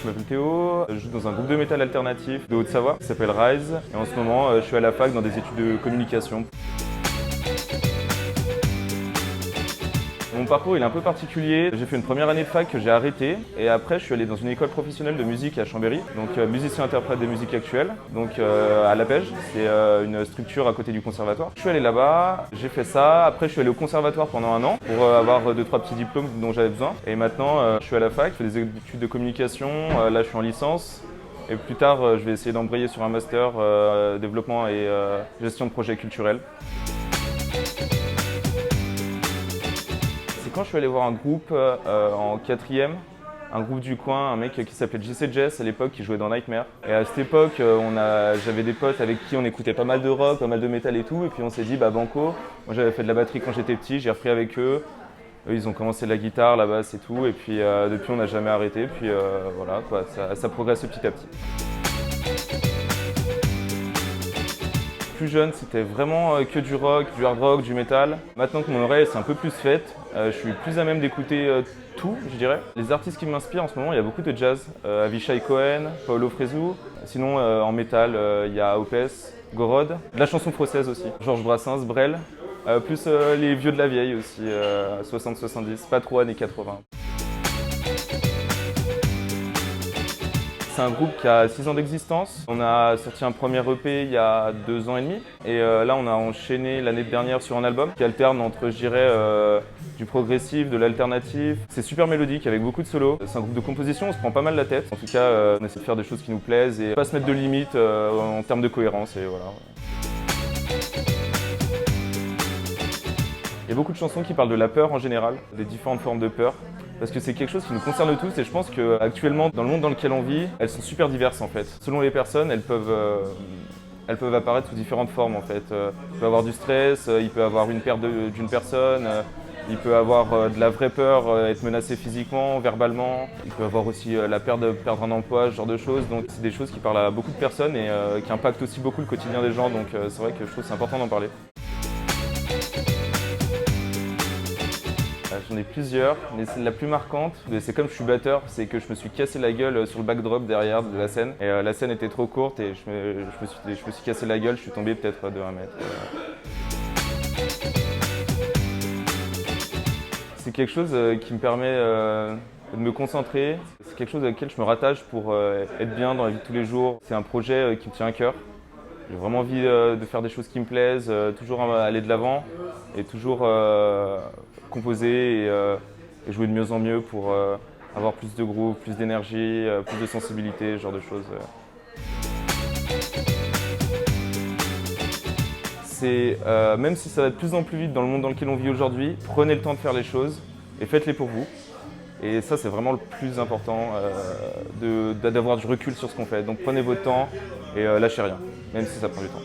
Je m'appelle Théo, je joue dans un groupe de métal alternatif de Haute-Savoie qui s'appelle Rise. Et en ce moment, je suis à la fac dans des études de communication. Mon parcours il est un peu particulier. J'ai fait une première année de fac que j'ai arrêtée et après je suis allé dans une école professionnelle de musique à Chambéry, donc musicien-interprète des musiques actuelles, donc à La Pège, c'est une structure à côté du conservatoire. Je suis allé là-bas, j'ai fait ça, après je suis allé au conservatoire pendant un an pour avoir 2-3 petits diplômes dont j'avais besoin et maintenant je suis à la fac, je fais des études de communication, là je suis en licence. Et plus tard, je vais essayer d'embrayer sur un master développement et gestion de projets culturels. C'est quand je suis allé voir un groupe en 4e, un groupe du coin, un mec qui s'appelait JC Jess à l'époque qui jouait dans Nightmare. Et à cette époque, j'avais des potes avec qui on écoutait pas mal de rock, pas mal de métal et tout. Et puis on s'est dit, bah banco, moi j'avais fait de la batterie quand j'étais petit, j'ai repris avec eux. Eux, ils ont commencé la guitare, la basse et tout. Et puis depuis, on n'a jamais arrêté. Puis voilà, quoi, ça progresse petit à petit. Plus jeune, c'était vraiment que du rock, du hard rock, du métal. Maintenant que mon oreille c'est un peu plus faite, je suis plus à même d'écouter tout, je dirais. Les artistes qui m'inspirent en ce moment, il y a beaucoup de jazz. Avishai Cohen, Paolo Fresu. Sinon, en métal, il y a Opeth, Gorod. De la chanson française aussi. Georges Brassens, Brel. Plus les vieux de la vieille aussi, 60-70, pas trop années 80. C'est un groupe qui a 6 ans d'existence. On a sorti un premier EP il y a 2 ans et demi. Et là, on a enchaîné l'année dernière sur un album qui alterne entre, je dirais, du progressif, de l'alternatif. C'est super mélodique avec beaucoup de solos. C'est un groupe de composition, on se prend pas mal la tête. En tout cas, on essaie de faire des choses qui nous plaisent et pas se mettre de limites en termes de cohérence. Et voilà. Il y a beaucoup de chansons qui parlent de la peur en général, des différentes formes de peur. Parce que c'est quelque chose qui nous concerne tous et je pense qu'actuellement, dans le monde dans lequel on vit, elles sont super diverses en fait. Selon les personnes, elles peuvent apparaître sous différentes formes en fait. Il peut y avoir du stress, il peut y avoir une perte d'une personne, il peut y avoir de la vraie peur, être menacé physiquement, verbalement. Il peut y avoir aussi la peur de perdre un emploi, ce genre de choses. Donc c'est des choses qui parlent à beaucoup de personnes et qui impactent aussi beaucoup le quotidien des gens. Donc c'est vrai que je trouve que c'est important d'en parler. J'en ai plusieurs, mais c'est la plus marquante. C'est comme je suis batteur, c'est que je me suis cassé la gueule sur le backdrop derrière de la scène. Et la scène était trop courte et je me suis cassé la gueule, je suis tombé peut-être de 1 mètre. C'est quelque chose qui me permet de me concentrer. C'est quelque chose avec lequel je me rattache pour être bien dans la vie de tous les jours. C'est un projet qui me tient à cœur. J'ai vraiment envie de faire des choses qui me plaisent, toujours aller de l'avant et toujours composer et jouer de mieux en mieux pour avoir plus de groove, plus d'énergie, plus de sensibilité, ce genre de choses. Même si ça va de plus en plus vite dans le monde dans lequel on vit aujourd'hui, prenez le temps de faire les choses et faites-les pour vous. Et ça, c'est vraiment le plus important, d'avoir du recul sur ce qu'on fait. Donc prenez votre temps et lâchez rien, même si ça prend du temps.